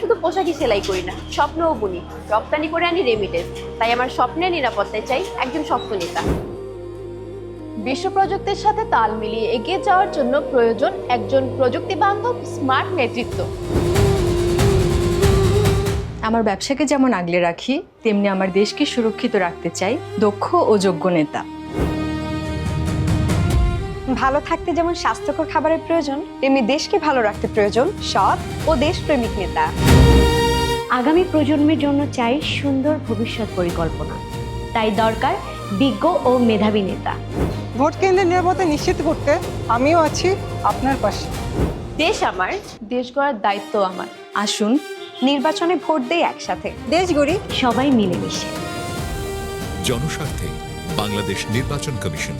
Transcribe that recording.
শুধু পোশাকই সেলাই করি না, স্বপ্নও বুনি। রপ্তানি করে আনি রেমিটেন্স। তাই আমার স্বপ্নের নিরাপত্তায় চাই একজন শক্ত নেতা। বিশ্ব প্রযুক্তির সাথে তাল মিলিয়ে এগিয়ে যাওয়ার জন্য প্রয়োজন একজন প্রযুক্তি বান্ধব স্মার্ট নেতৃত্ব। আমার ব্যবসাকে যেমন আগলে রাখি, তেমনি আমার দেশকে সুরক্ষিত রাখতে চাই দক্ষ ও যোগ্য নেতা। ভালো থাকতে যেমন স্বাস্থ্যকর খাবারের প্রয়োজন, তেমনি দেশকে ভালো রাখতে প্রয়োজন সৎ ও দেশপ্রেমিক নেতা। আগামী প্রজন্মের জন্য চাই সুন্দর ভবিষ্যৎ পরিকল্পনা। তাই দরকার বিজ্ঞ ও মেধাবী নেতা। ভোট কেন্দ্রের নিরাপত্তা নিশ্চিত করতে আমিও আছি আপনার পাশে। দেশ আমার, দেশ গড়ার দায়িত্ব আমার। আসুন নির্বাচনে ভোট দেই একসাথে, দেশ গড়ি সবাই মিলেমিশে। জনস্বার্থে বাংলাদেশ নির্বাচন কমিশন।